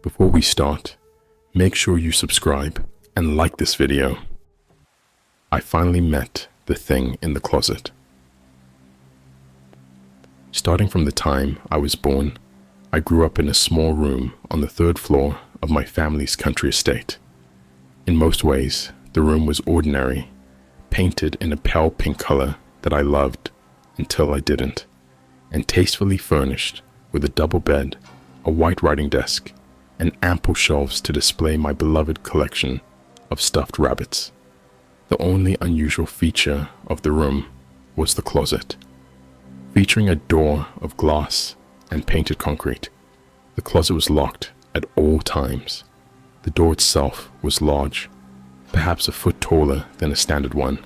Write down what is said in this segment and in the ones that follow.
Before we start, make sure you subscribe and like this video. I finally met the thing in the closet. Starting from the time I was born, I grew up in a small room on the third floor of my family's country estate. In most ways, the room was ordinary, painted in a pale pink color that I loved until I didn't, and tastefully furnished with a double bed, a white writing desk, and ample shelves to display my beloved collection of stuffed rabbits. The only unusual feature of the room was the closet. Featuring a door of glass and painted concrete, the closet was locked at all times. The door itself was large, perhaps a foot taller than a standard one,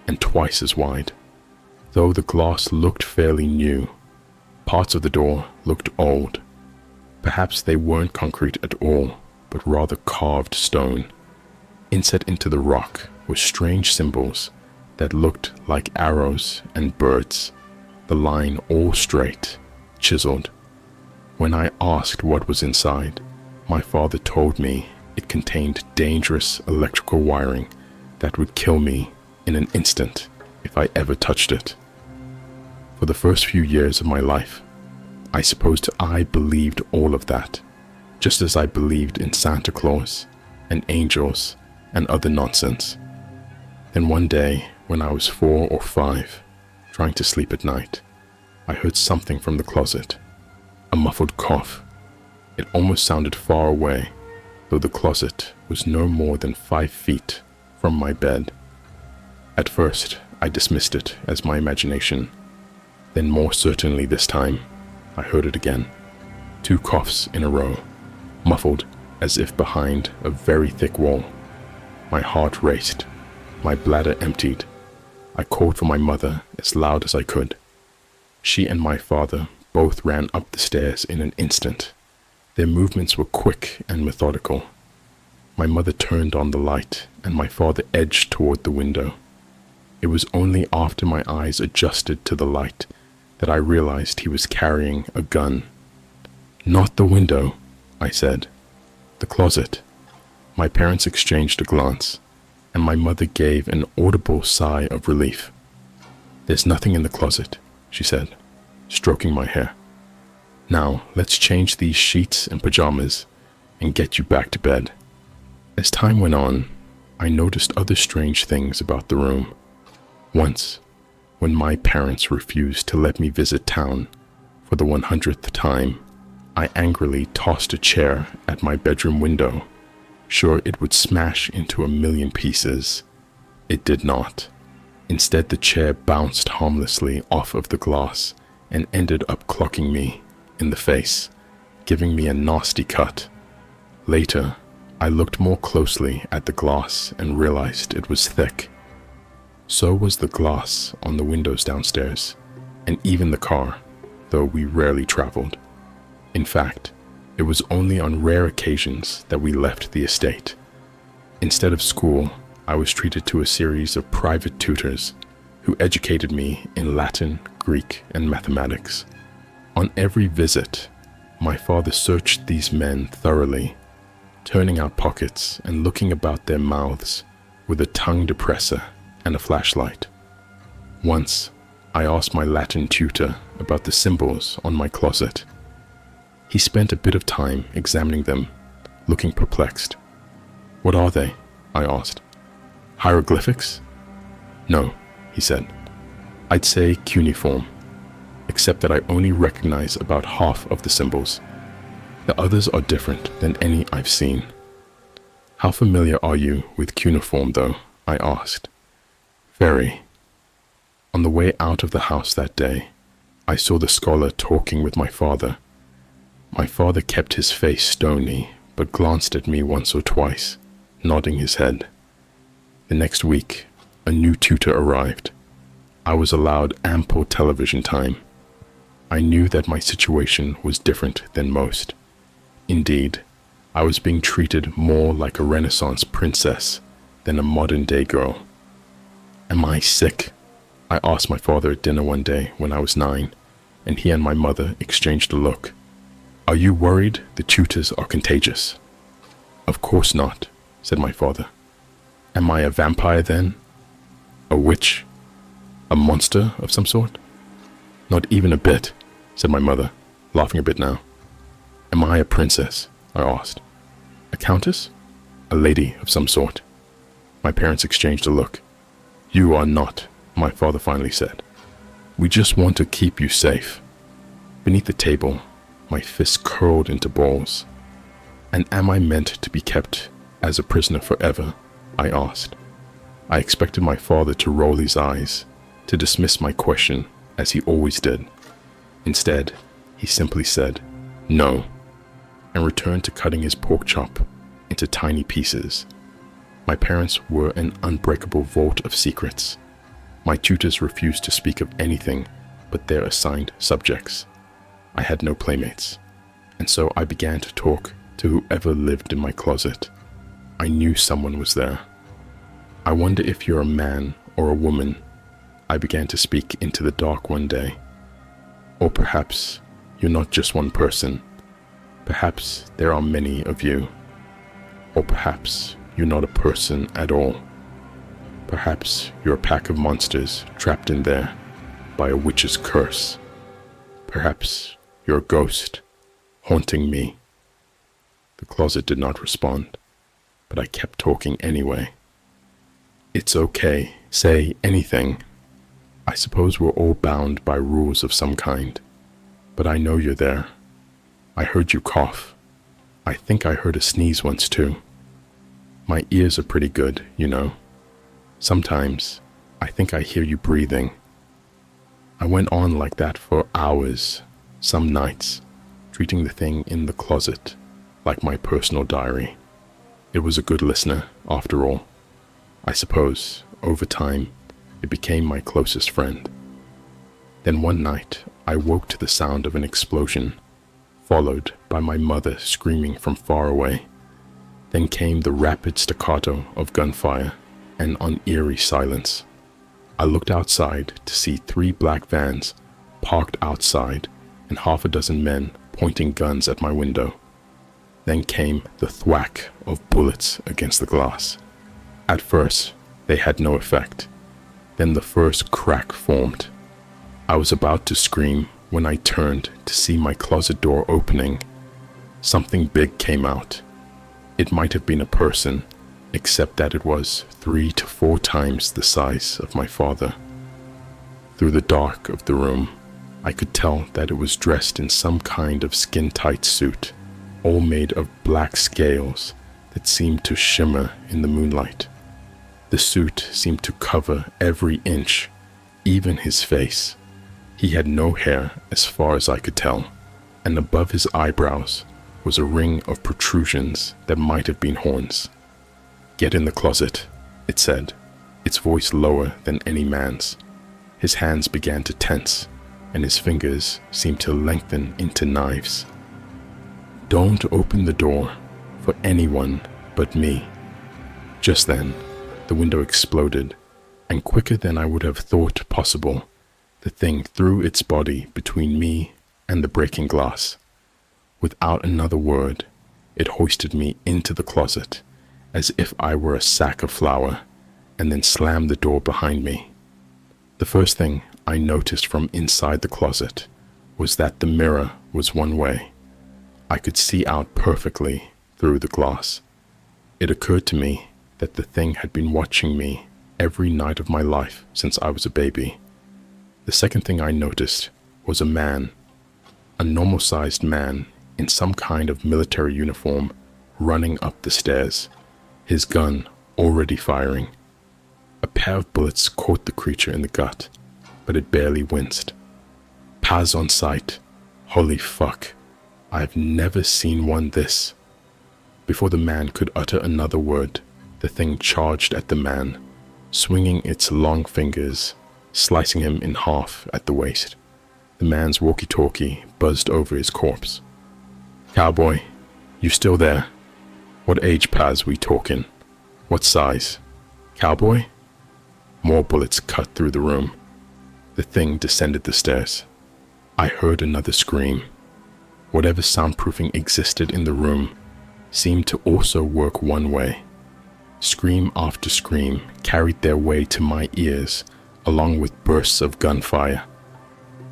and twice as wide. Though the glass looked fairly new, parts of the door looked old. Perhaps they weren't concrete at all, but rather carved stone. Inset into the rock were strange symbols that looked like arrows and birds, the line all straight, chiseled. When I asked what was inside, my father told me it contained dangerous electrical wiring that would kill me in an instant if I ever touched it. For the first few years of my life, I supposed I believed all of that, just as I believed in Santa Claus and angels and other nonsense. Then one day, when I was 4 or 5, trying to sleep at night, I heard something from the closet, a muffled cough. It almost sounded far away, though the closet was no more than 5 feet from my bed. At first, I dismissed it as my imagination. Then more certainly this time, I heard it again. 2 coughs in a row, muffled as if behind a very thick wall. My heart raced, my bladder emptied. I called for my mother as loud as I could. She and my father both ran up the stairs in an instant. Their movements were quick and methodical. My mother turned on the light and my father edged toward the window. It was only after my eyes adjusted to the light that I realized he was carrying a gun. "Not the window," I said. "The closet." My parents exchanged a glance, and my mother gave an audible sigh of relief. "There's nothing in the closet," she said, stroking my hair. "Now let's change these sheets and pajamas and get you back to bed." As time went on, I noticed other strange things about the room. Once, when my parents refused to let me visit town for the 100th time, I angrily tossed a chair at my bedroom window, sure it would smash into a million pieces. It did not. Instead, the chair bounced harmlessly off of the glass and ended up clocking me in the face, giving me a nasty cut. Later, I looked more closely at the glass and realized it was thick. So was the glass on the windows downstairs, and even the car, though we rarely traveled. In fact, it was only on rare occasions that we left the estate. Instead of school, I was treated to a series of private tutors who educated me in Latin, Greek, and mathematics. On every visit, my father searched these men thoroughly, turning out pockets and looking about their mouths with a tongue depressor and a flashlight. Once, I asked my Latin tutor about the symbols on my closet. He spent a bit of time examining them, looking perplexed. "What are they?" I asked. "Hieroglyphics?" "No," he said. "I'd say cuneiform, except that I only recognize about half of the symbols. The others are different than any I've seen." "How familiar are you with cuneiform, though?" I asked. "Very." On the way out of the house that day, I saw the scholar talking with my father. My father kept his face stony, but glanced at me once or twice, nodding his head. The next week, a new tutor arrived. I was allowed ample television time. I knew that my situation was different than most. Indeed, I was being treated more like a Renaissance princess than a modern-day girl. "Am I sick?" I asked my father at dinner one day when I was 9, and he and my mother exchanged a look. Are you worried the tutors are contagious? Of course not, said my father. Am I a vampire then? A witch? A monster of some sort? Not even a bit, said my mother, laughing a bit now. Am I a princess? I asked. A countess? A lady of some sort. My parents exchanged a look. You are not, my father finally said. We just want to keep you safe. Beneath the table, my fists curled into balls. And am I meant to be kept as a prisoner forever? I asked. I expected my father to roll his eyes, to dismiss my question as he always did. Instead, he simply said, no, and returned to cutting his pork chop into tiny pieces. My parents were an unbreakable vault of secrets. My tutors refused to speak of anything but their assigned subjects. I had no playmates, and so I began to talk to whoever lived in my closet. I knew someone was there. I wonder if you're a man or a woman, I began to speak into the dark one day. Or perhaps you're not just one person. Perhaps there are many of you. Or perhaps you're not a person at all. Perhaps you're a pack of monsters trapped in there by a witch's curse. Perhaps you're a ghost haunting me. The closet did not respond, but I kept talking anyway. It's okay, say anything. I suppose we're all bound by rules of some kind, but I know you're there. I heard you cough. I think I heard a sneeze once too. My ears are pretty good, you know. Sometimes I think I hear you breathing. I went on like that for hours, some nights, treating the thing in the closet like my personal diary. It was a good listener, after all. I suppose, over time, it became my closest friend. Then one night, I woke to the sound of an explosion, followed by my mother screaming from far away. Then came the rapid staccato of gunfire and an eerie silence. I looked outside to see 3 black vans parked outside and half a dozen men pointing guns at my window. Then came the thwack of bullets against the glass. At first, they had no effect. Then the first crack formed. I was about to scream when I turned to see my closet door opening. Something big came out. It might have been a person, except that it was 3 to 4 times the size of my father. Through the dark of the room, I could tell that it was dressed in some kind of skin-tight suit, all made of black scales that seemed to shimmer in the moonlight. The suit seemed to cover every inch, even his face. He had no hair as far as I could tell, and above his eyebrows was a ring of protrusions that might have been horns. Get in the closet, it said, its voice lower than any man's. His hands began to tense, and his fingers seemed to lengthen into knives. Don't open the door for anyone but me. Just then, the window exploded, and quicker than I would have thought possible, the thing threw its body between me and the breaking glass. Without another word, it hoisted me into the closet, as if I were a sack of flour, and then slammed the door behind me. The first thing I noticed from inside the closet was that the mirror was one way. I could see out perfectly through the glass. It occurred to me that the thing had been watching me every night of my life since I was a baby. The second thing I noticed was a man, a normal-sized man in some kind of military uniform, running up the stairs, his gun already firing. A pair of bullets caught the creature in the gut, but it barely winced. Paz on sight. Holy fuck. I've never seen one this. Before the man could utter another word, the thing charged at the man, swinging its long fingers, slicing him in half at the waist. The man's walkie-talkie buzzed over his corpse. Cowboy, you still there? What age Paz we talking? What size? Cowboy? More bullets cut through the room. The thing descended the stairs. I heard another scream. Whatever soundproofing existed in the room seemed to also work one way. Scream after scream carried their way to my ears, along with bursts of gunfire.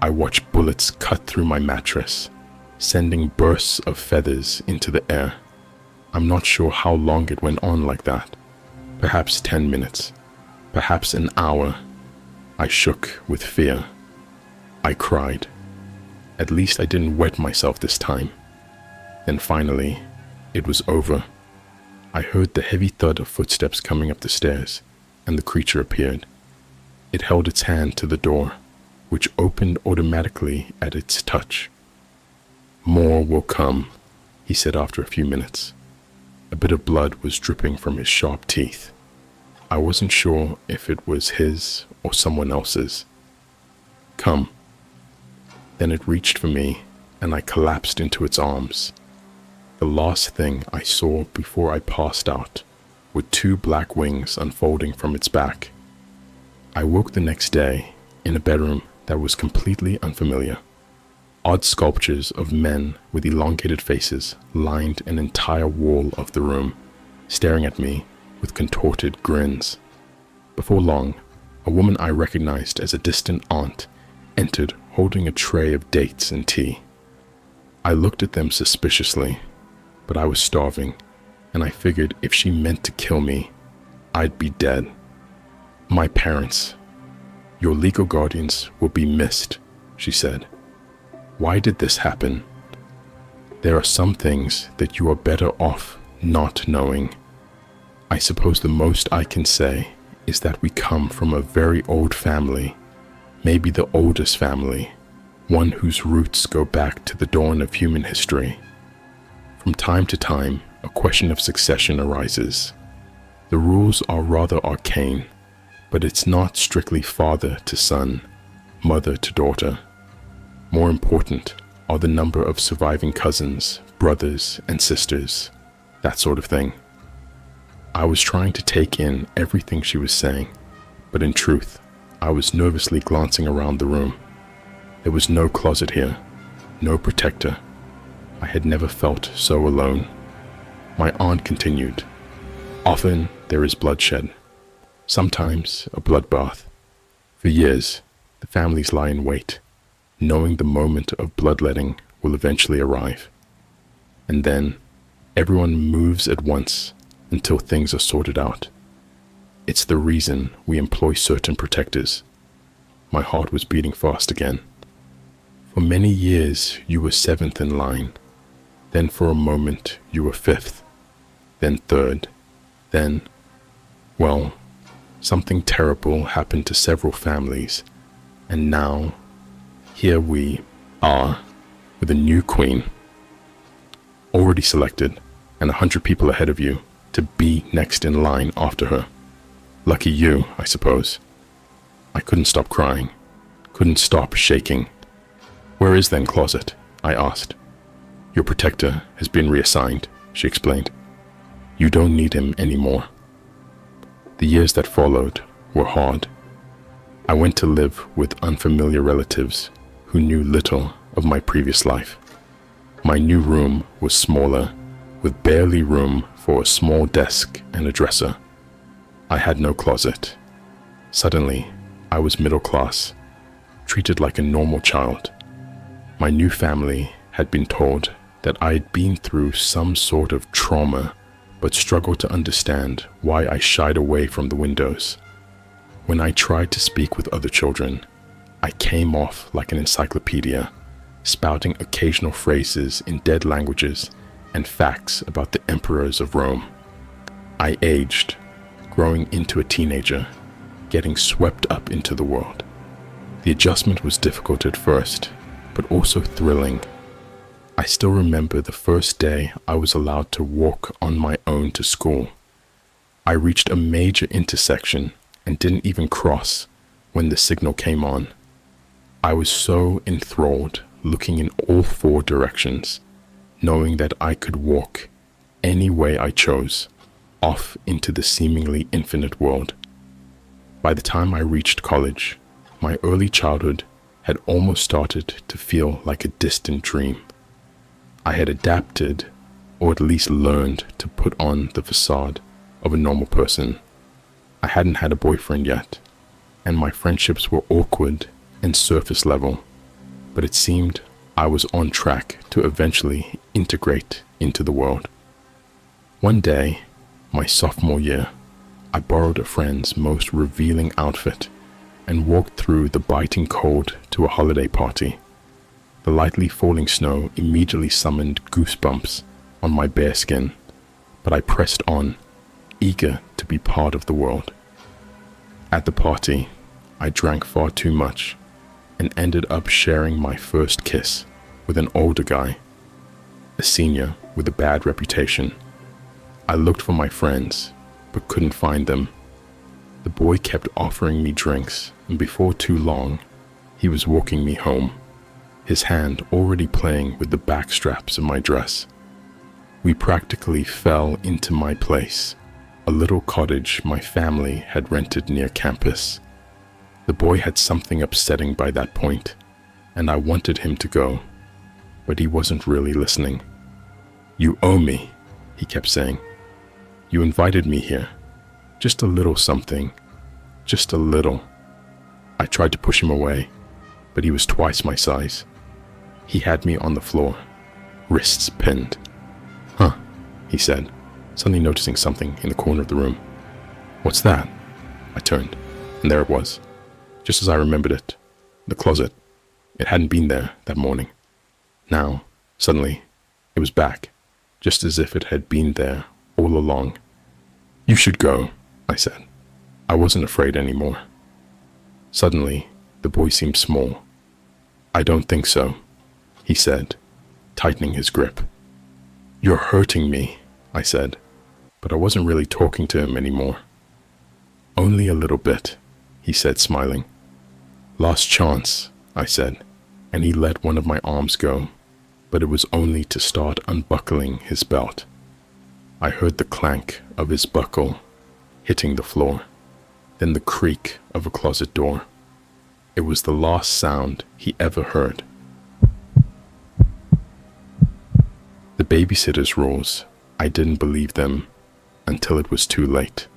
I watched bullets cut through my mattress, sending bursts of feathers into the air. I'm not sure how long it went on like that. Perhaps 10 minutes, perhaps an hour. I shook with fear. I cried. At least I didn't wet myself this time. Then finally, it was over. I heard the heavy thud of footsteps coming up the stairs, and the creature appeared. It held its hand to the door, which opened automatically at its touch. "More will come," he said after a few minutes. A bit of blood was dripping from his sharp teeth. I wasn't sure if it was his or someone else's. "Come." Then it reached for me, and I collapsed into its arms. The last thing I saw before I passed out were two black wings unfolding from its back. I woke the next day in a bedroom that was completely unfamiliar. Odd sculptures of men with elongated faces lined an entire wall of the room, staring at me with contorted grins. Before long, a woman I recognized as a distant aunt entered holding a tray of dates and tea. I looked at them suspiciously, but I was starving, and I figured if she meant to kill me, I'd be dead. "My parents, your legal guardians will be missed," she said. "Why did this happen? There are some things that you are better off not knowing. I suppose the most I can say is that we come from a very old family, maybe the oldest family, one whose roots go back to the dawn of human history. From time to time, a question of succession arises. The rules are rather arcane, but it's not strictly father to son, mother to daughter. More important are the number of surviving cousins, brothers, and sisters, that sort of thing." I was trying to take in everything she was saying, but in truth, I was nervously glancing around the room. There was no closet here, no protector. I had never felt so alone. My aunt continued, "Often there is bloodshed, sometimes a bloodbath. For years, the families lie in wait, knowing the moment of bloodletting will eventually arrive. And then everyone moves at once until things are sorted out. It's the reason we employ certain protectors." My heart was beating fast again. "For many years you were seventh in line. Then for a moment you were fifth, then third, then, well, something terrible happened to several families, and now here we are with a new queen, already selected, and 100 people ahead of you to be next in line after her. Lucky you, I suppose." I couldn't stop crying, couldn't stop shaking. "Where is then closet?" I asked. "Your protector has been reassigned," she explained. "You don't need him anymore." The years that followed were hard. I went to live with unfamiliar relatives who knew little of my previous life. My new room was smaller, with barely room for a small desk and a dresser. I had no closet. Suddenly, I was middle class, treated like a normal child. My new family had been told that I had been through some sort of trauma, but struggled to understand why I shied away from the windows. When I tried to speak with other children, I came off like an encyclopedia, spouting occasional phrases in dead languages and facts about the emperors of Rome. I aged, growing into a teenager, getting swept up into the world. The adjustment was difficult at first, but also thrilling. I still remember the first day I was allowed to walk on my own to school. I reached a major intersection and didn't even cross when the signal came on. I was so enthralled, looking in all four directions, knowing that I could walk any way I chose, off into the seemingly infinite world. By the time I reached college, my early childhood had almost started to feel like a distant dream. I had adapted, or at least learned to put on the facade of a normal person. I hadn't had a boyfriend yet, and my friendships were awkward and surface level, but it seemed I was on track to eventually integrate into the world. One day, my sophomore year, I borrowed a friend's most revealing outfit and walked through the biting cold to a holiday party. The lightly falling snow immediately summoned goosebumps on my bare skin, but I pressed on, eager to be part of the world. At the party, I drank far too much and ended up sharing my first kiss with an older guy, a senior with a bad reputation. I looked for my friends, but couldn't find them. The boy kept offering me drinks, and before too long, he was walking me home, his hand already playing with the back straps of my dress. We practically fell into my place, a little cottage my family had rented near campus. The boy had something upsetting by that point, and I wanted him to go, but he wasn't really listening. "You owe me," he kept saying. "You invited me here. Just a little something. Just a little." I tried to push him away, but he was twice my size. He had me on the floor, wrists pinned. "Huh," he said, suddenly noticing something in the corner of the room. "What's that?" I turned, and there it was, just as I remembered it, the closet. It hadn't been there that morning. Now, suddenly, it was back, just as if it had been there all along. "You should go," I said. I wasn't afraid anymore. Suddenly, the boy seemed small. "I don't think so," he said, tightening his grip. "You're hurting me," I said, but I wasn't really talking to him anymore. "Only a little bit," he said, smiling. "Last chance," I said, and he let one of my arms go, but it was only to start unbuckling his belt. I heard the clank of his buckle hitting the floor, then the creak of a closet door. It was the last sound he ever heard. The babysitter's rules, I didn't believe them until it was too late.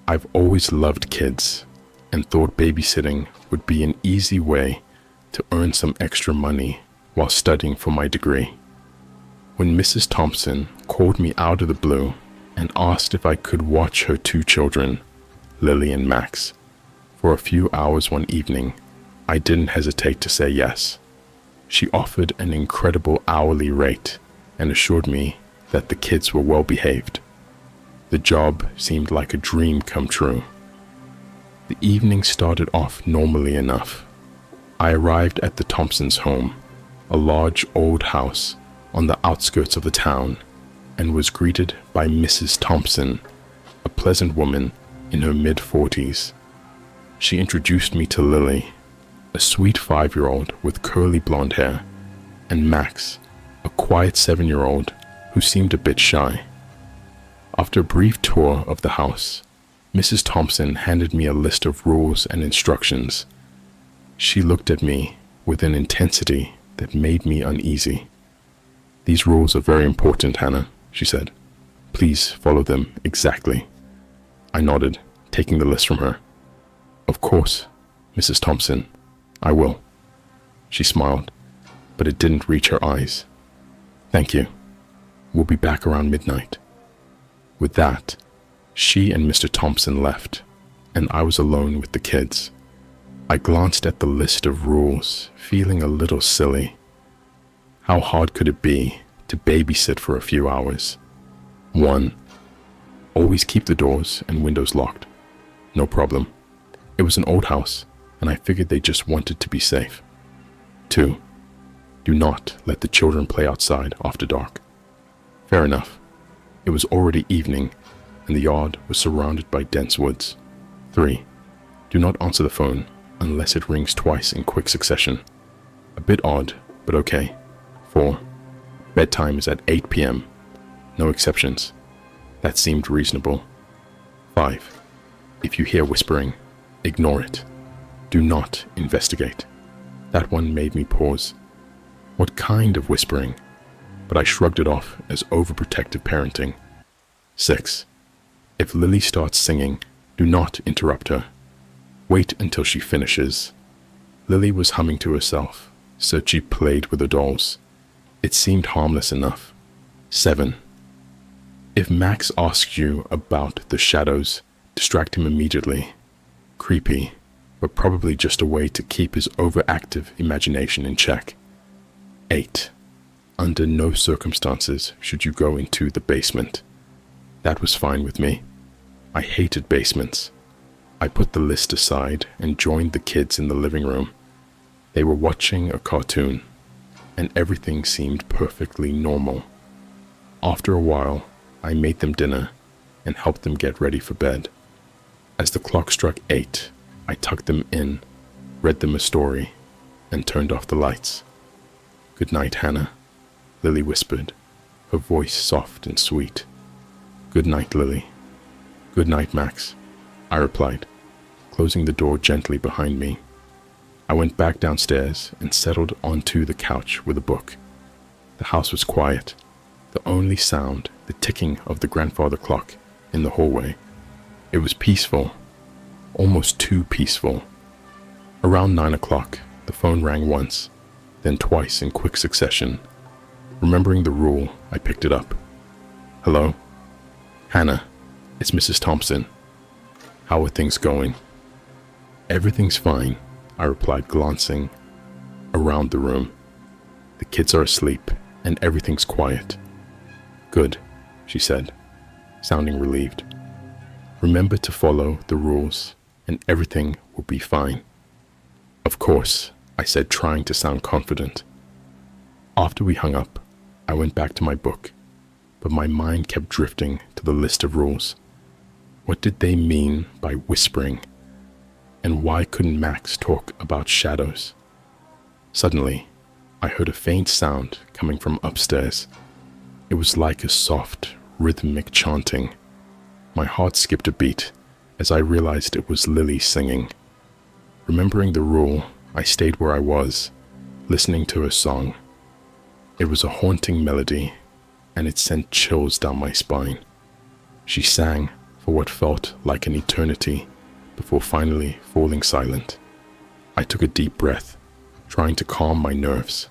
I've always loved kids and thought babysitting would be an easy way to earn some extra money while studying for my degree. When Mrs. Thompson called me out of the blue and asked if I could watch her two children, Lily and Max, for a few hours one evening, I didn't hesitate to say yes. She offered an incredible hourly rate and assured me that the kids were well behaved. The job seemed like a dream come true. The evening started off normally enough. I arrived at the Thompsons' home, a large old house on the outskirts of the town, and was greeted by Mrs. Thompson, a pleasant woman in her mid-40s. She introduced me to Lily, a sweet 5-year-old with curly blonde hair, and Max, a quiet 7-year-old who seemed a bit shy. After a brief tour of the house, Mrs. Thompson handed me a list of rules and instructions. She looked at me with an intensity that made me uneasy. "These rules are very important, Hannah," she said. "Please follow them exactly." I nodded, taking the list from her. "Of course, Mrs. Thompson, I will." She smiled, but it didn't reach her eyes. "Thank you. We'll be back around midnight." With that, she and Mr. Thompson left, and I was alone with the kids. I glanced at the list of rules, feeling a little silly. How hard could it be to babysit for a few hours? 1. Always keep the doors and windows locked. No problem. It was an old house, and I figured they just wanted to be safe. 2. Do not let the children play outside after dark. Fair enough. It was already evening, and the yard was surrounded by dense woods. 3. Do not answer the phone unless it rings twice in quick succession. A bit odd, but okay. 4. Bedtime is at 8 p.m. No exceptions. That seemed reasonable. 5. If you hear whispering, ignore it. Do not investigate. That one made me pause. What kind of whispering? But I shrugged it off as overprotective parenting. 6. If Lily starts singing, do not interrupt her. Wait until she finishes. Lily was humming to herself, so she played with the dolls. It seemed harmless enough. 7. If Max asks you about the shadows, distract him immediately. Creepy, but probably just a way to keep his overactive imagination in check. 8. Under no circumstances should you go into the basement. That was fine with me. I hated basements. I put the list aside and joined the kids in the living room. They were watching a cartoon, and everything seemed perfectly normal. After a while, I made them dinner and helped them get ready for bed. As the clock struck 8, I tucked them in, read them a story, and turned off the lights. "Good night, Hannah," Lily whispered, her voice soft and sweet. "Good night, Lily." "Good night, Max," I replied, closing the door gently behind me. I went back downstairs and settled onto the couch with a book. The house was quiet, the only sound the ticking of the grandfather clock in the hallway. It was peaceful, almost too peaceful. Around 9 o'clock, the phone rang once, then twice in quick succession. Remembering the rule, I picked it up. "Hello? Hannah, it's Mrs. Thompson. How are things going?" "Everything's fine," I replied, glancing around the room. "The kids are asleep and everything's quiet." "Good," she said, sounding relieved. "Remember to follow the rules and everything will be fine." "Of course," I said, trying to sound confident. After we hung up, I went back to my book, but my mind kept drifting to the list of rules. What did they mean by whispering? And why couldn't Max talk about shadows? Suddenly, I heard a faint sound coming from upstairs. It was like a soft, rhythmic chanting. My heart skipped a beat as I realized it was Lily singing. Remembering the rule, I stayed where I was, listening to her song. It was a haunting melody, and it sent chills down my spine. She sang for what felt like an eternity before finally falling silent. I took a deep breath, trying to calm my nerves.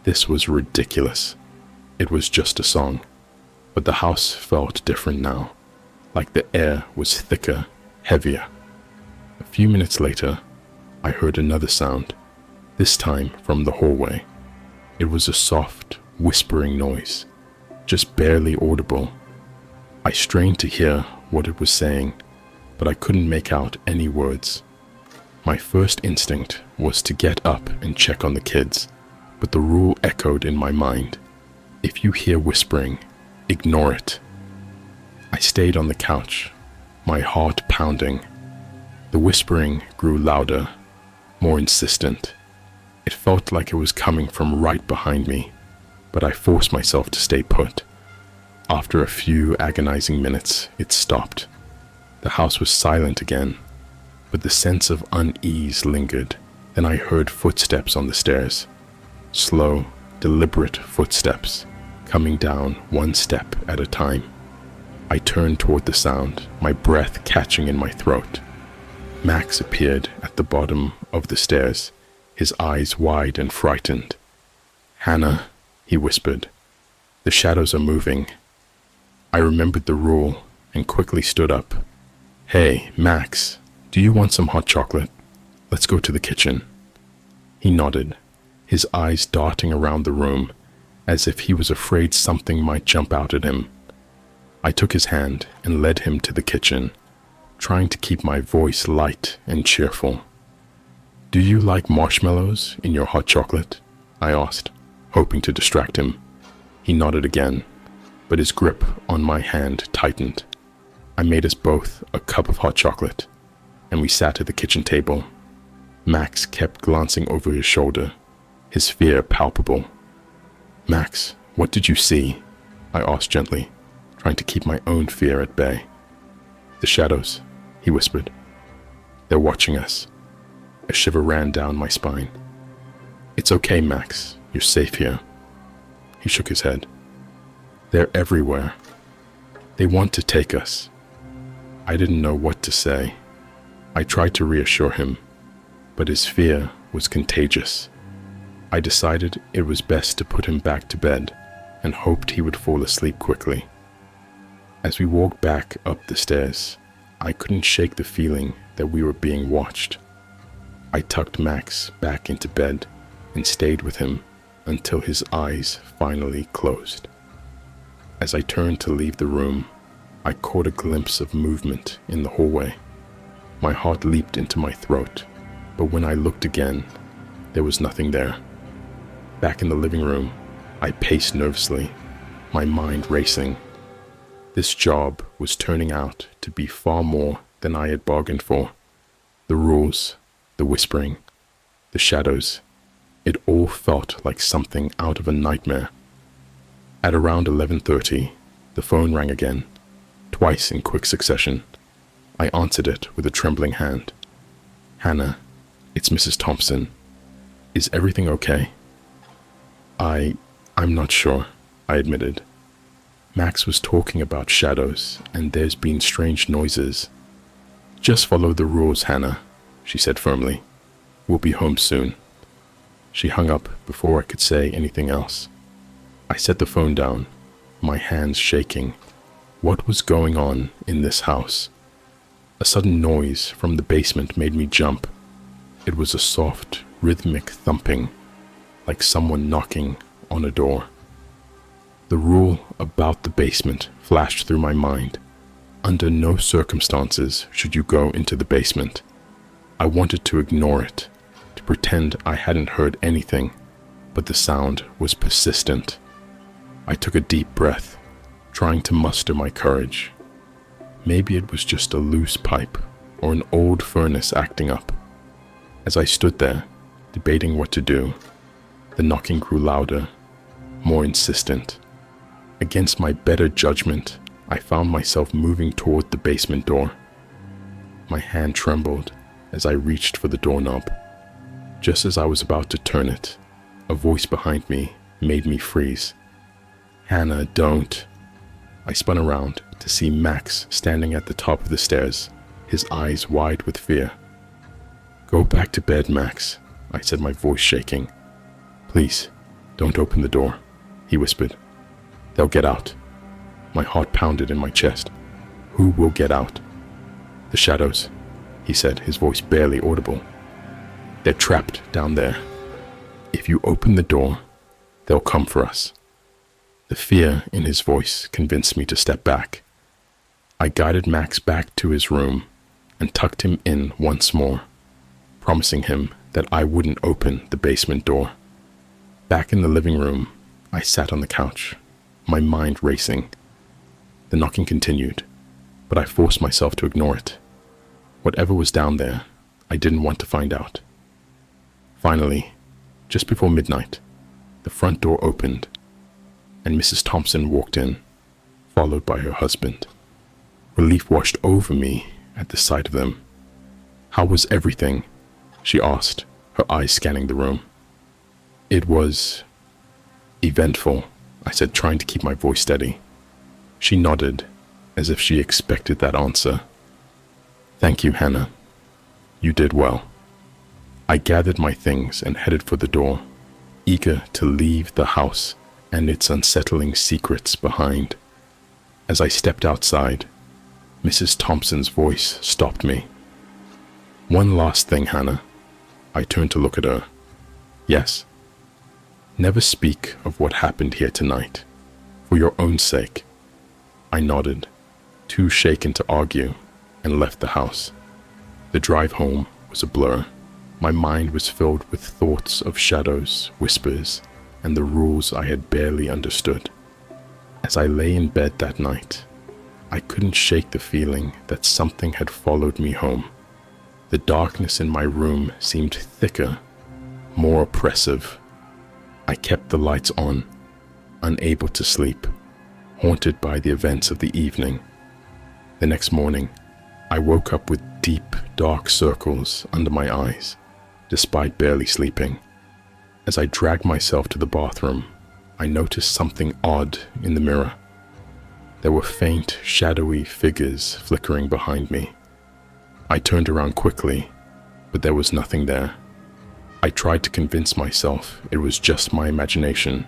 This was ridiculous. It was just a song, but the house felt different now, like the air was thicker, heavier. A few minutes later, I heard another sound, this time from the hallway. It was a soft, whispering noise, just barely audible. I strained to hear what it was saying, but I couldn't make out any words. My first instinct was to get up and check on the kids, but the rule echoed in my mind. If you hear whispering, ignore it. I stayed on the couch, my heart pounding. The whispering grew louder, more insistent. It felt like it was coming from right behind me, but I forced myself to stay put. After a few agonizing minutes, it stopped. The house was silent again, but the sense of unease lingered. Then I heard footsteps on the stairs. Slow, deliberate footsteps, coming down one step at a time. I turned toward the sound, my breath catching in my throat. Max appeared at the bottom of the stairs, his eyes wide and frightened. "Hannah," he whispered, "the shadows are moving." I remembered the rule and quickly stood up. "Hey, Max, do you want some hot chocolate? Let's go to the kitchen." He nodded, his eyes darting around the room as if he was afraid something might jump out at him. I took his hand and led him to the kitchen, trying to keep my voice light and cheerful. "Do you like marshmallows in your hot chocolate?" I asked, hoping to distract him. He nodded again, but his grip on my hand tightened. I made us both a cup of hot chocolate, and we sat at the kitchen table. Max kept glancing over his shoulder, his fear palpable. "Max, what did you see?" I asked gently, trying to keep my own fear at bay. "The shadows," he whispered. "They're watching us." A shiver ran down my spine. "It's okay, Max. You're safe here." He shook his head. "They're everywhere. They want to take us." I didn't know what to say. I tried to reassure him, but his fear was contagious. I decided it was best to put him back to bed and hoped he would fall asleep quickly. As we walked back up the stairs, I couldn't shake the feeling that we were being watched. I tucked Max back into bed and stayed with him until his eyes finally closed. As I turned to leave the room, I caught a glimpse of movement in the hallway. My heart leaped into my throat, but when I looked again, there was nothing there. Back in the living room, I paced nervously, my mind racing. This job was turning out to be far more than I had bargained for. The rules, the whispering, the shadows, it all felt like something out of a nightmare. At around 11:30, the phone rang again, twice in quick succession. I answered it with a trembling hand. "Hannah, it's Mrs. Thompson. Is everything okay?" I'm not sure," I admitted. "Max was talking about shadows, and there's been strange noises." "Just follow the rules, Hannah," she said firmly. "We'll be home soon." She hung up before I could say anything else. I set the phone down, my hands shaking. What was going on in this house? A sudden noise from the basement made me jump. It was a soft, rhythmic thumping, like someone knocking on a door. The rule about the basement flashed through my mind. Under no circumstances should you go into the basement. I wanted to ignore it, to pretend I hadn't heard anything, but the sound was persistent. I took a deep breath, trying to muster my courage. Maybe it was just a loose pipe or an old furnace acting up. As I stood there, debating what to do, the knocking grew louder, more insistent. Against my better judgment, I found myself moving toward the basement door. My hand trembled as I reached for the doorknob. Just as I was about to turn it, a voice behind me made me freeze. "Hannah, don't." I spun around to see Max standing at the top of the stairs, his eyes wide with fear. "Go back to bed, Max," I said, my voice shaking. "Please, don't open the door," he whispered. "They'll get out." My heart pounded in my chest. "Who will get out?" "The shadows," he said, his voice barely audible. "They're trapped down there. If you open the door, they'll come for us." The fear in his voice convinced me to step back. I guided Max back to his room and tucked him in once more, promising him that I wouldn't open the basement door. Back in the living room, I sat on the couch, my mind racing. The knocking continued, but I forced myself to ignore it. Whatever was down there, I didn't want to find out. Finally, just before midnight, the front door opened, and Mrs. Thompson walked in, followed by her husband. Relief washed over me at the sight of them. "How was everything?" she asked, her eyes scanning the room. "It was eventful," I said, trying to keep my voice steady. She nodded, as if she expected that answer. "Thank you, Hannah. You did well." I gathered my things and headed for the door, eager to leave the house and its unsettling secrets behind. As I stepped outside, Mrs. Thompson's voice stopped me. "One last thing, Hannah." I turned to look at her. "Yes." "Never speak of what happened here tonight, for your own sake." I nodded, too shaken to argue, and left the house. The drive home was a blur. My mind was filled with thoughts of shadows, whispers, and the rules I had barely understood. As I lay in bed that night, I couldn't shake the feeling that something had followed me home. The darkness in my room seemed thicker, more oppressive. I kept the lights on, unable to sleep, haunted by the events of the evening. The next morning, I woke up with deep, dark circles under my eyes, despite barely sleeping. As I dragged myself to the bathroom, I noticed something odd in the mirror. There were faint, shadowy figures flickering behind me. I turned around quickly, but there was nothing there. I tried to convince myself it was just my imagination,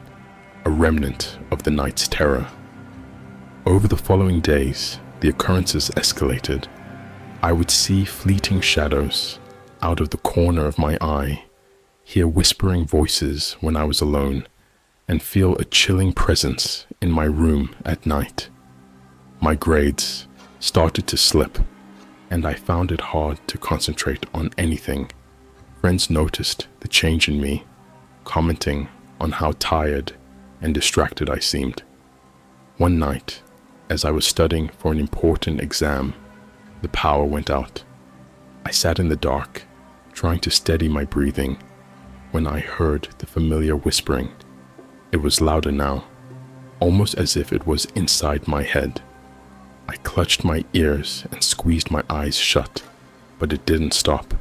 a remnant of the night's terror. Over the following days, the occurrences escalated. I would see fleeting shadows out of the corner of my eye, hear whispering voices when I was alone, and feel a chilling presence in my room at night. My grades started to slip, and I found it hard to concentrate on anything. Friends noticed the change in me, commenting on how tired and distracted I seemed. One night, as I was studying for an important exam, the power went out. I sat in the dark, trying to steady my breathing, when I heard the familiar whispering. It was louder now, almost as if it was inside my head. I clutched my ears and squeezed my eyes shut, but it didn't stop.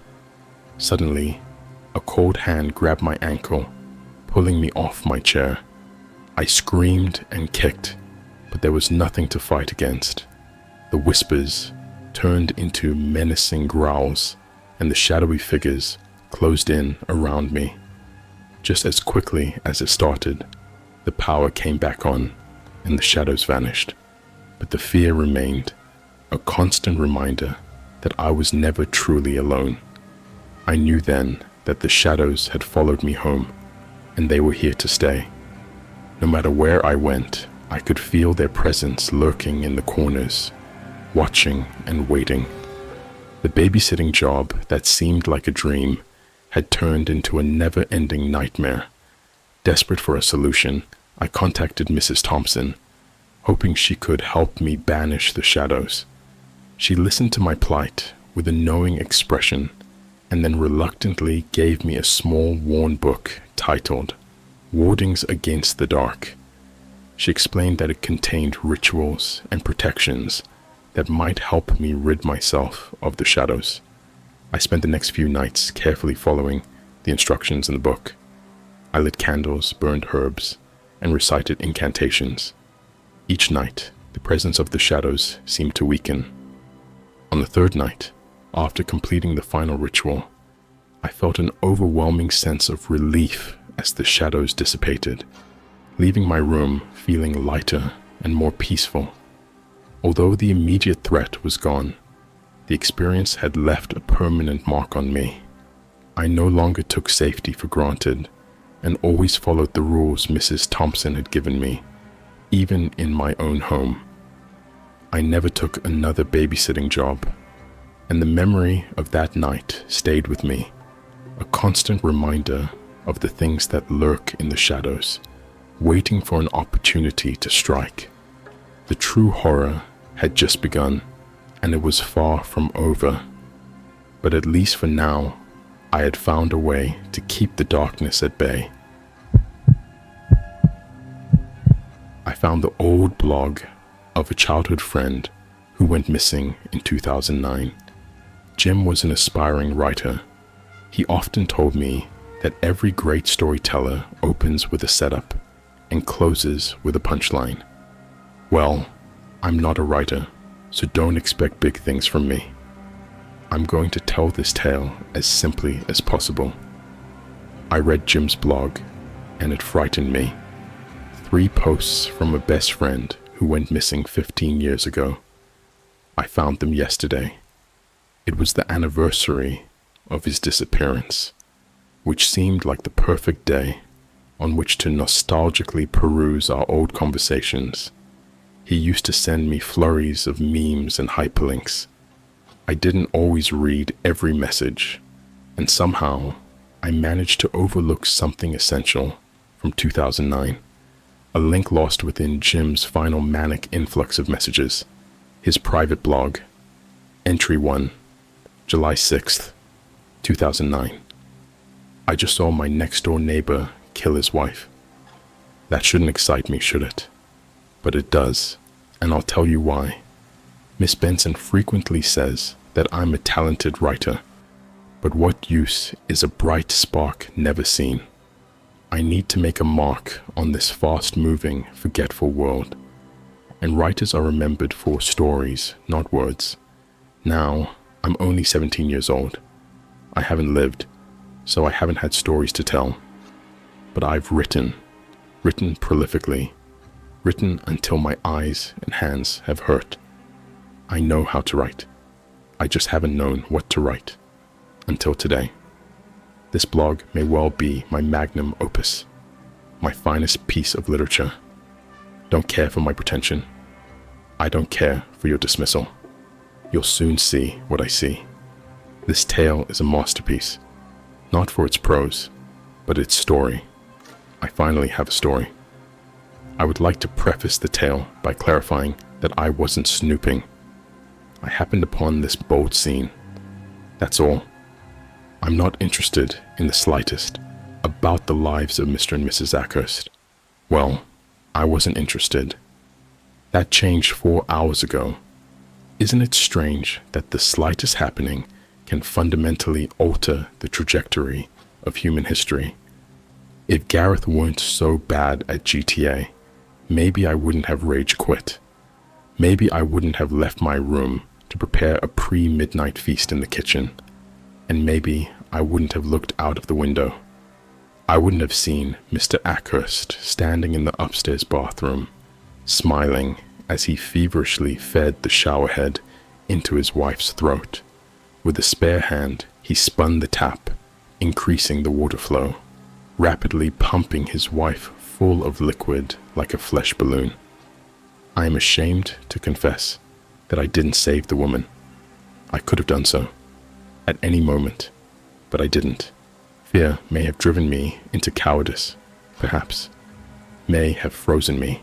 Suddenly, a cold hand grabbed my ankle, pulling me off my chair. I screamed and kicked, but there was nothing to fight against. The whispers turned into menacing growls, and the shadowy figures closed in around me. Just as quickly as it started, the power came back on, and the shadows vanished. But the fear remained, a constant reminder that I was never truly alone. I knew then that the shadows had followed me home, and they were here to stay. No matter where I went, I could feel their presence lurking in the corners, watching and waiting. The babysitting job that seemed like a dream had turned into a never-ending nightmare. Desperate for a solution, I contacted Mrs. Thompson, hoping she could help me banish the shadows. She listened to my plight with a knowing expression, and then reluctantly gave me a small worn book titled Wardings Against the Dark. She explained that it contained rituals and protections that might help me rid myself of the shadows. I spent the next few nights carefully following the instructions in the book. I lit candles, burned herbs, and recited incantations. Each night, the presence of the shadows seemed to weaken. On the third night, after completing the final ritual, I felt an overwhelming sense of relief as the shadows dissipated, leaving my room feeling lighter and more peaceful. Although the immediate threat was gone, the experience had left a permanent mark on me. I no longer took safety for granted and always followed the rules Mrs. Thompson had given me, even in my own home. I never took another babysitting job, and the memory of that night stayed with me, a constant reminder of the things that lurk in the shadows, waiting for an opportunity to strike. The true horror had just begun, and it was far from over. But at least for now, I had found a way to keep the darkness at bay. I found the old blog of a childhood friend who went missing in 2009. Jim was an aspiring writer. He often told me that every great storyteller opens with a setup and closes with a punchline. Well, I'm not a writer, so don't expect big things from me. I'm going to tell this tale as simply as possible. I read Jim's blog, and it frightened me. 3 posts from a best friend who went missing 15 years ago. I found them yesterday. It was the anniversary of his disappearance, which seemed like the perfect day on which to nostalgically peruse our old conversations. He used to send me flurries of memes and hyperlinks. I didn't always read every message, and somehow I managed to overlook something essential from 2009. A link lost within Jim's final manic influx of messages. His private blog. Entry 1, July 6th, 2009. I just saw my next door neighbor kill his wife. That shouldn't excite me, should it? But it does, and I'll tell you why. Miss Benson frequently says that I'm a talented writer, but what use is a bright spark never seen? I need to make a mark on this fast-moving, forgetful world. And writers are remembered for stories, not words. Now, I'm only 17 years old. I haven't lived, so I haven't had stories to tell. But I've written prolifically, written until my eyes and hands have hurt. I know how to write. I just haven't known what to write. Until today. This blog may well be my magnum opus, my finest piece of literature. Don't care for my pretension. I don't care for your dismissal. You'll soon see what I see. This tale is a masterpiece, not for its prose, but its story. I finally have a story. I would like to preface the tale by clarifying that I wasn't snooping. I happened upon this bold scene. That's all. I'm not interested in the slightest about the lives of Mr. and Mrs. Ackhurst. Well, I wasn't interested. That changed 4 hours ago. Isn't it strange that the slightest happening can fundamentally alter the trajectory of human history? If Gareth weren't so bad at GTA, maybe I wouldn't have rage quit. Maybe I wouldn't have left my room to prepare a pre-midnight feast in the kitchen. And maybe I wouldn't have looked out of the window. I wouldn't have seen Mr. Ackhurst standing in the upstairs bathroom, smiling as he feverishly fed the showerhead into his wife's throat. With a spare hand, he spun the tap, increasing the water flow, rapidly pumping his wife full of liquid like a flesh balloon. I am ashamed to confess that I didn't save the woman. I could have done so at any moment, but I didn't. Fear may have driven me into cowardice, perhaps, may have frozen me.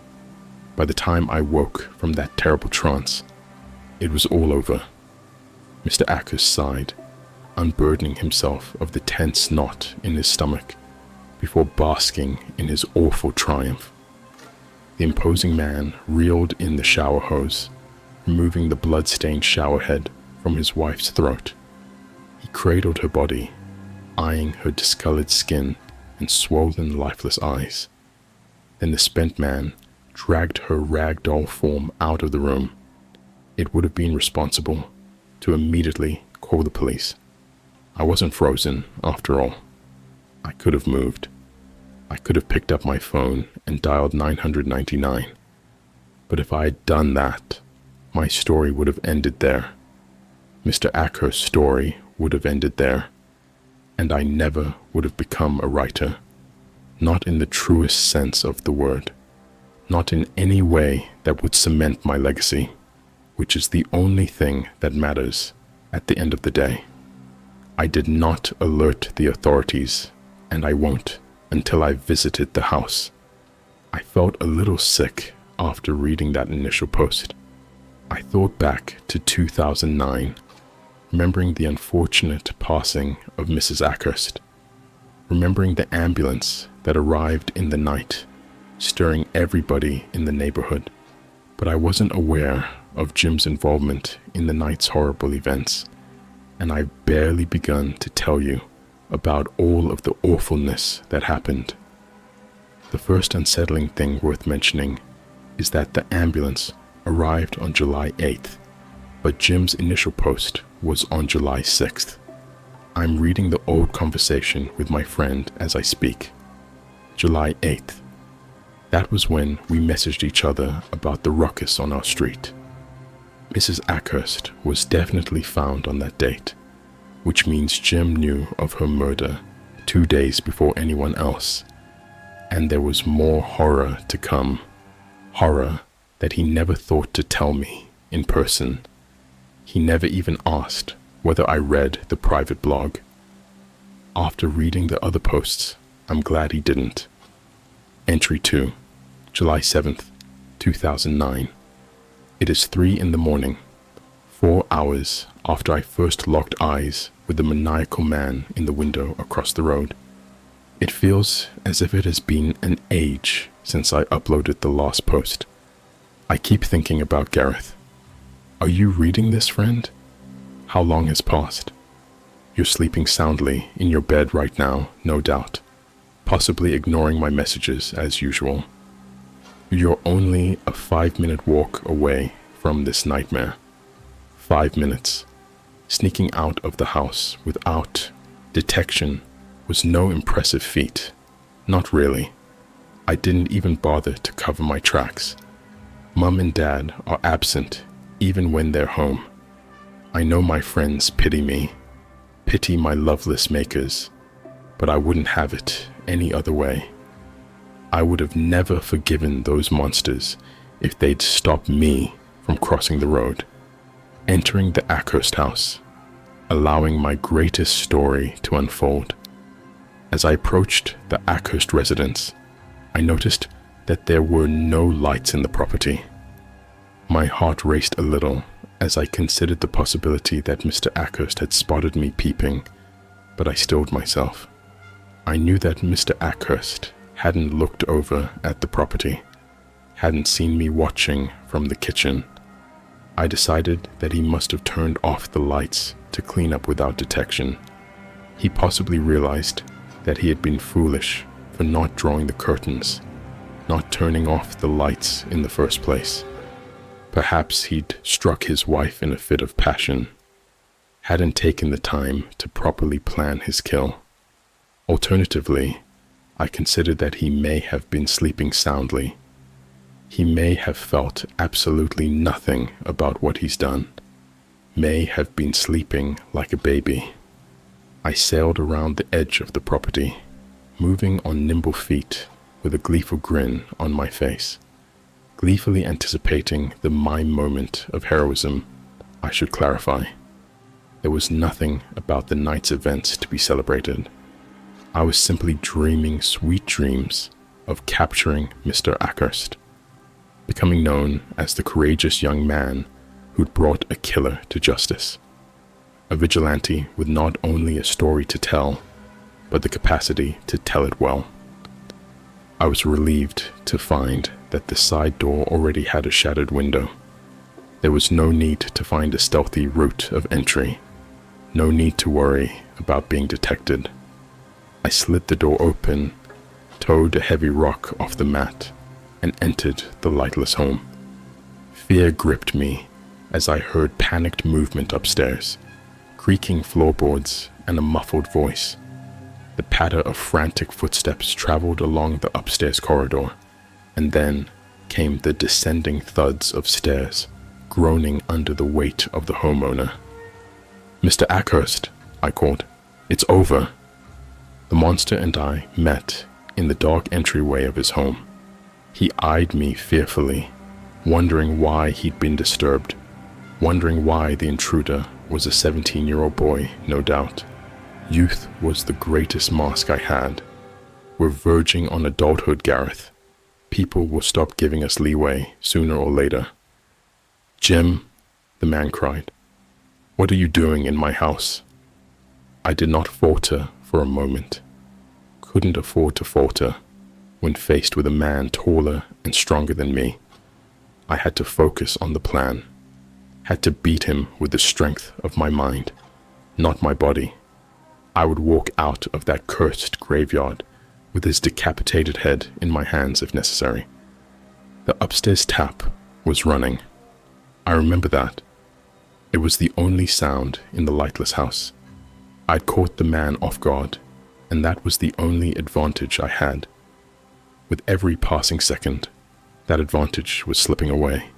By the time I woke from that terrible trance, it was all over. Mr. Ackhurst sighed, unburdening himself of the tense knot in his stomach before basking in his awful triumph. The imposing man reeled in the shower hose, removing the blood-stained showerhead from his wife's throat. He cradled her body, eyeing her discolored skin and swollen, lifeless eyes. Then the spent man dragged her ragdoll form out of the room. It would have been responsible to immediately call the police. I wasn't frozen, after all. I could have moved. I could have picked up my phone and dialed 999. But if I had done that, my story would have ended there. Mr. Ackhurst's story would have ended there, and I never would have become a writer, not in the truest sense of the word, not in any way that would cement my legacy, which is the only thing that matters at the end of the day. I did not alert the authorities, and I won't until I visited the house. I felt a little sick after reading that initial post. I thought back to 2009, remembering the unfortunate passing of Mrs. Ackhurst, remembering the ambulance that arrived in the night, stirring everybody in the neighborhood. But I wasn't aware of Jim's involvement in the night's horrible events, and I've barely begun to tell you about all of the awfulness that happened. The first unsettling thing worth mentioning is that the ambulance arrived on July 8th, but Jim's initial post was on July 6th. I'm reading the old conversation with my friend as I speak. July 8th. That was when we messaged each other about the ruckus on our street. Mrs. Ackhurst was definitely found on that date, which means Jim knew of her murder 2 days before anyone else. And there was more horror to come. Horror that he never thought to tell me in person. He never even asked whether I read the private blog. After reading the other posts, I'm glad he didn't. Entry 2, July 7th, 2009. It is 3 in the morning, 4 hours after I first locked eyes with the maniacal man in the window across the road. It feels as if it has been an age since I uploaded the last post. I keep thinking about Gareth. Are you reading this, friend? How long has passed? You're sleeping soundly in your bed right now, no doubt. possibly ignoring my messages as usual. You're only a 5-minute walk away from this nightmare. 5 minutes. Sneaking out of the house without detection was no impressive feat. Not really. I didn't even bother to cover my tracks. Mum and Dad are absent even when they're home. I know my friends pity me, pity my loveless makers, but I wouldn't have it any other way. I would have never forgiven those monsters if they'd stopped me from crossing the road, entering the Ackhurst house, allowing my greatest story to unfold. As I approached the Ackhurst residence, I noticed that there were no lights in the property. My heart raced a little as I considered the possibility that Mr. Ackhurst had spotted me peeping, but I stilled myself. I knew that Mr. Ackhurst hadn't looked over at the property, hadn't seen me watching from the kitchen. I decided that he must have turned off the lights to clean up without detection. He possibly realized that he had been foolish for not drawing the curtains, not turning off the lights in the first place. Perhaps he'd struck his wife in a fit of passion, hadn't taken the time to properly plan his kill. Alternatively, I considered that he may have been sleeping soundly. He may have felt absolutely nothing about what he's done, may have been sleeping like a baby. I sailed around the edge of the property, moving on nimble feet with a gleeful grin on my face, gleefully anticipating the mime moment of heroism. I should clarify. There was nothing about the night's events to be celebrated. I was simply dreaming sweet dreams of capturing Mr. Ackhurst, becoming known as the courageous young man who'd brought a killer to justice. A vigilante with not only a story to tell, but the capacity to tell it well. I was relieved to find that the side door already had a shattered window. There was no need to find a stealthy route of entry, no need to worry about being detected. I slid the door open, towed a heavy rock off the mat, and entered the lightless home. Fear gripped me as I heard panicked movement upstairs, creaking floorboards and a muffled voice. The patter of frantic footsteps traveled along the upstairs corridor, and then came the descending thuds of stairs, groaning under the weight of the homeowner. "Mr. Ackhurst," I called. "It's over." The monster and I met in the dark entryway of his home. He eyed me fearfully, wondering why he'd been disturbed, wondering why the intruder was a 17-year-old boy, no doubt. Youth was the greatest mask I had. We're verging on adulthood, Gareth. People will stop giving us leeway sooner or later. "Jim," the man cried, "what are you doing in my house?" I did not falter for a moment. Couldn't afford to falter when faced with a man taller and stronger than me. I had to focus on the plan, had to beat him with the strength of my mind, not my body. I would walk out of that cursed graveyard with his decapitated head in my hands if necessary. The upstairs tap was running. I remember that. It was the only sound in the lightless house. I'd caught the man off guard, and that was the only advantage I had. With every passing second, that advantage was slipping away.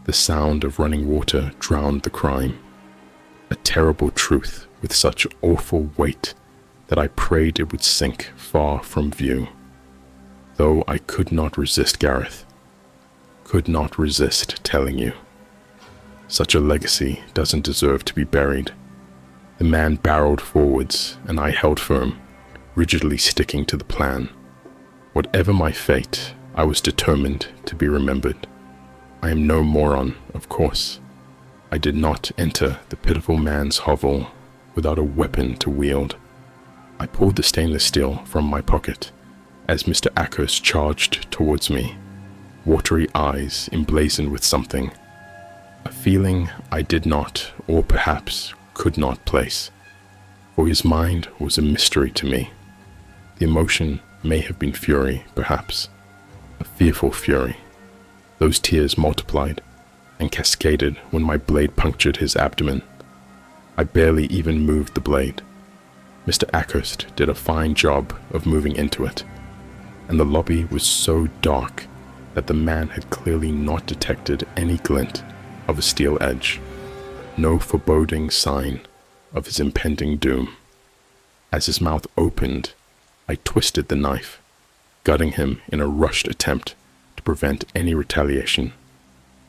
The sound of running water drowned the crime. A terrible truth with such awful weight that I prayed it would sink far from view. Though I could not resist Gareth, could not resist telling you. Such a legacy doesn't deserve to be buried. The man barreled forwards, and I held firm, rigidly sticking to the plan. Whatever my fate, I was determined to be remembered. I am no moron, of course. I did not enter the pitiful man's hovel without a weapon to wield. I pulled the stainless steel from my pocket as Mr. Ackhurst charged towards me, watery eyes emblazoned with something, a feeling I did not, or perhaps could not place, for his mind was a mystery to me. The emotion may have been fury, perhaps, a fearful fury. Those tears multiplied and cascaded when my blade punctured his abdomen. I barely even moved the blade. Mr. Ackhurst did a fine job of moving into it, and the lobby was so dark that the man had clearly not detected any glint of a steel edge, no foreboding sign of his impending doom. As his mouth opened, I twisted the knife, gutting him in a rushed attempt to prevent any retaliation.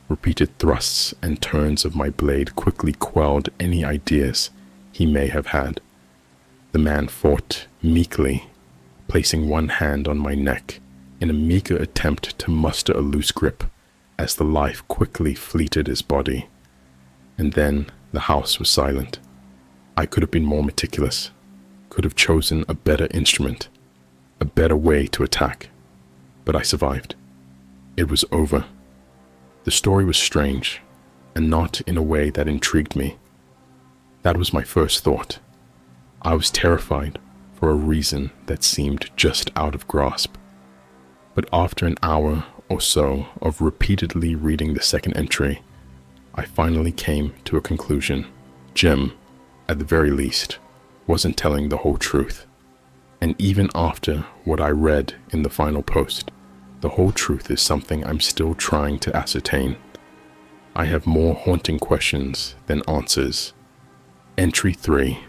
Repeated thrusts and turns of my blade quickly quelled any ideas he may have had. The man fought meekly, placing one hand on my neck in a meager attempt to muster a loose grip as the life quickly fleeted his body. And then the house was silent. I could have been more meticulous, could have chosen a better instrument, a better way to attack, but I survived. It was over. The story was strange, and not in a way that intrigued me. That was my first thought. I was terrified for a reason that seemed just out of grasp. But after an hour or so of repeatedly reading the second entry, I finally came to a conclusion. Jim, at the very least, wasn't telling the whole truth. And even after what I read in the final post, the whole truth is something I'm still trying to ascertain. I have more haunting questions than answers. Entry 3,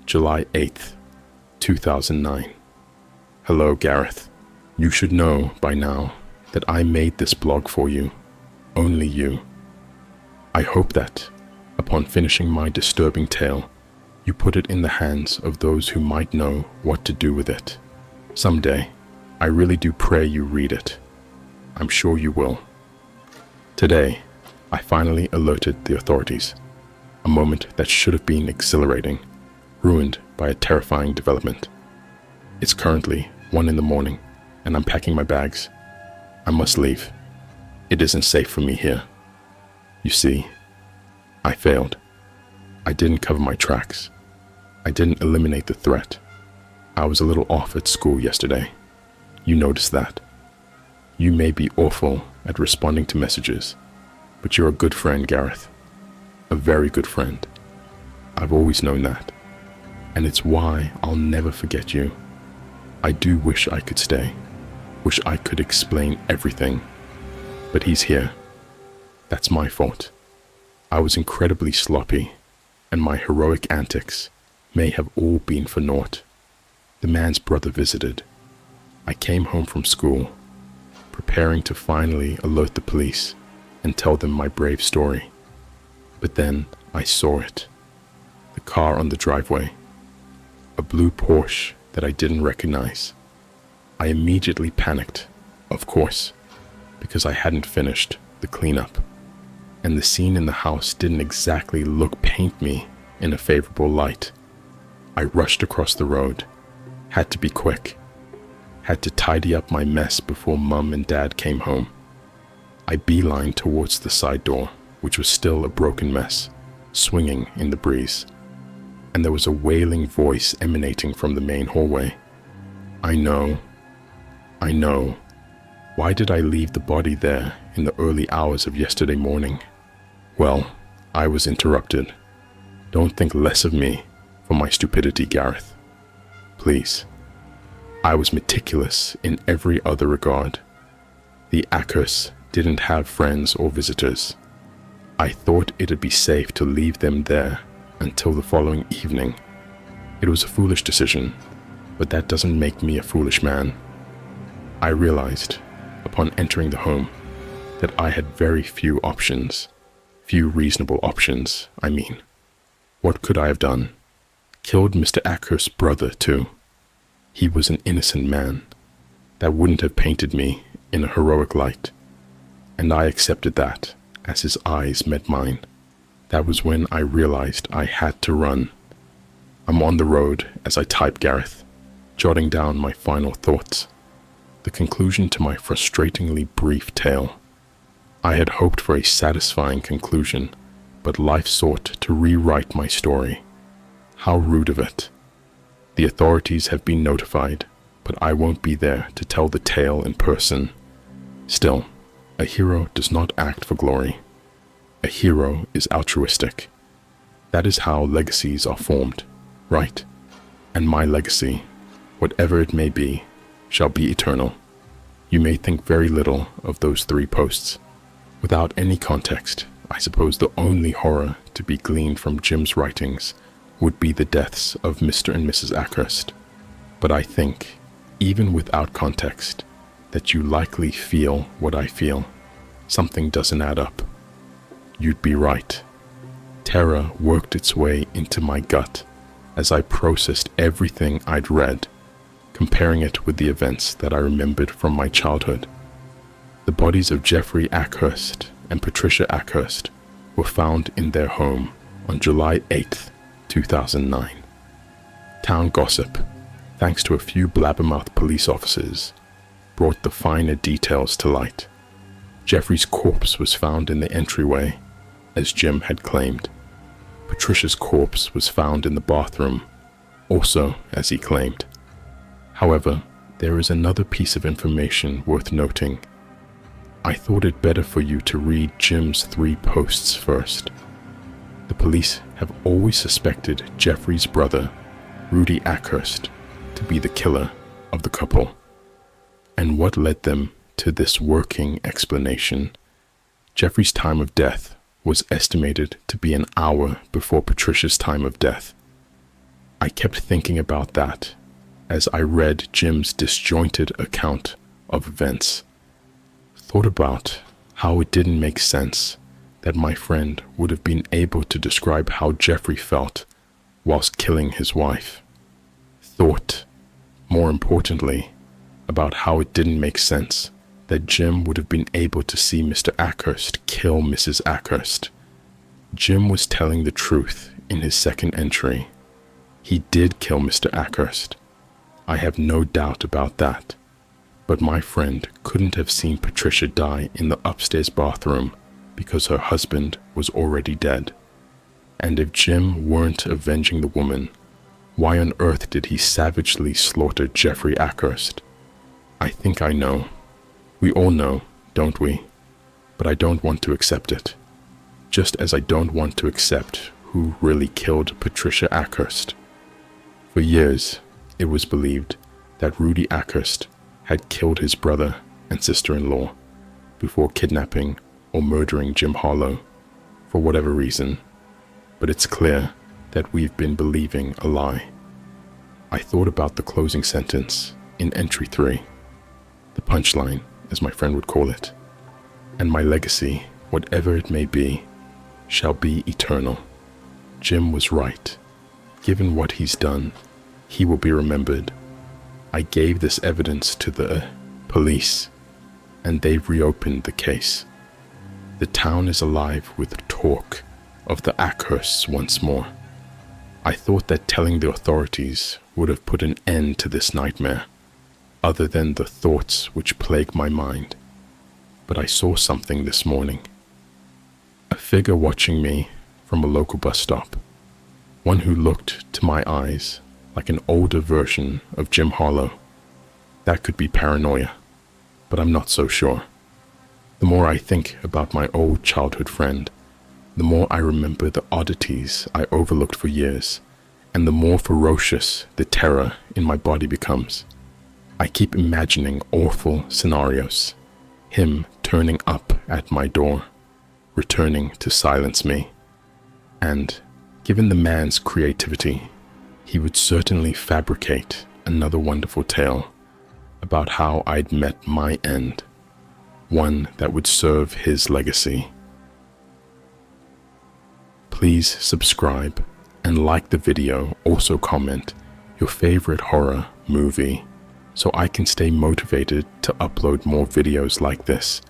July 8th, 2009. Hello, Gareth. You should know by now that I made this blog for you, only you. I hope that, upon finishing my disturbing tale, you put it in the hands of those who might know what to do with it. Someday, I really do pray you read it. I'm sure you will. Today, I finally alerted the authorities, a moment that should have been exhilarating, ruined by a terrifying development. It's currently 1 a.m, and I'm packing my bags. I must leave. It isn't safe for me here. You see, I failed. I didn't cover my tracks. I didn't eliminate the threat. I was a little off at school yesterday. You noticed that. You may be awful at responding to messages, but you're a good friend, Gareth. A very good friend. I've always known that, and it's why I'll never forget you. I do wish I could stay, wish I could explain everything, but he's here. That's my fault. I was incredibly sloppy, and my heroic antics may have all been for naught. The man's brother visited. I came home from school, preparing to finally alert the police and tell them my brave story. But then I saw it. The car on the driveway. A blue Porsche that I didn't recognize. I immediately panicked, of course, because I hadn't finished the cleanup. And the scene in the house didn't exactly paint me in a favorable light. I rushed across the road, had to be quick, had to tidy up my mess before Mum and Dad came home. I beelined towards the side door, which was still a broken mess, swinging in the breeze. And there was a wailing voice emanating from the main hallway. I know. Why did I leave the body there in the early hours of yesterday morning? Well, I was interrupted. Don't think less of me for my stupidity, Gareth. Please. I was meticulous in every other regard. The Ackhursts didn't have friends or visitors. I thought it'd be safe to leave them there until the following evening. It was a foolish decision, but that doesn't make me a foolish man. I realized, upon entering the home, that I had very few options. Few reasonable options, I mean. What could I have done? Killed Mr. Ackhurst's brother, too. He was an innocent man. That wouldn't have painted me in a heroic light. And I accepted that as his eyes met mine. That was when I realized I had to run. I'm on the road as I type Gareth, jotting down my final thoughts. The conclusion to my frustratingly brief tale. I had hoped for a satisfying conclusion, but life sought to rewrite my story. How rude of it. The authorities have been notified, but I won't be there to tell the tale in person. Still, a hero does not act for glory. A hero is altruistic. That is how legacies are formed, right? And my legacy, whatever it may be, shall be eternal. You may think very little of those 3 posts. Without any context, I suppose the only horror to be gleaned from Jim's writings would be the deaths of Mr. and Mrs. Ackhurst. But I think, even without context, that you likely feel what I feel. Something doesn't add up. You'd be right. Terror worked its way into my gut as I processed everything I'd read, comparing it with the events that I remembered from my childhood. The bodies of Jeffrey Ackhurst and Patricia Ackhurst were found in their home on July 8th, 2009. Town gossip, thanks to a few blabbermouth police officers, brought the finer details to light. Jeffrey's corpse was found in the entryway, as Jim had claimed. Patricia's corpse was found in the bathroom, also as he claimed. However, there is another piece of information worth noting. I thought it better for you to read Jim's 3 posts first. The police have always suspected Jeffrey's brother, Rudy Ackhurst, to be the killer of the couple. And what led them to this working explanation? Jeffrey's time of death was estimated to be an hour before Patricia's time of death. I kept thinking about that as I read Jim's disjointed account of events. Thought about how it didn't make sense that my friend would have been able to describe how Jeffrey felt whilst killing his wife. Thought, more importantly, about how it didn't make sense that Jim would have been able to see Mr. Ackhurst kill Mrs. Ackhurst. Jim was telling the truth in his second entry. He did kill Mr. Ackhurst. I have no doubt about that. But my friend couldn't have seen Patricia die in the upstairs bathroom because her husband was already dead. And if Jim weren't avenging the woman, why on earth did he savagely slaughter Jeffrey Ackhurst? I think I know. We all know, don't we? But I don't want to accept it. Just as I don't want to accept who really killed Patricia Ackhurst. For years, it was believed that Rudy Ackhurst had killed his brother and sister-in-law before kidnapping or murdering Jim Harlow for whatever reason. But it's clear that we've been believing a lie. I thought about the closing sentence in entry 3, the punchline, as my friend would call it. And my legacy, whatever it may be, shall be eternal. Jim was right. Given what he's done, he will be remembered. I gave this evidence to the police, and they've reopened the case. The town is alive with talk of the Ackhursts once more. I thought that telling the authorities would have put an end to this nightmare, other than the thoughts which plague my mind. But I saw something this morning. A figure watching me from a local bus stop. One who looked to my eyes like an older version of Jim Harlow. That could be paranoia, but I'm not so sure. The more I think about my old childhood friend, the more I remember the oddities I overlooked for years, and the more ferocious the terror in my body becomes. I keep imagining awful scenarios. Him turning up at my door, returning to silence me. And, given the man's creativity, he would certainly fabricate another wonderful tale about how I'd met my end, one that would serve his legacy. Please subscribe and like the video. Also comment your favorite horror movie so I can stay motivated to upload more videos like this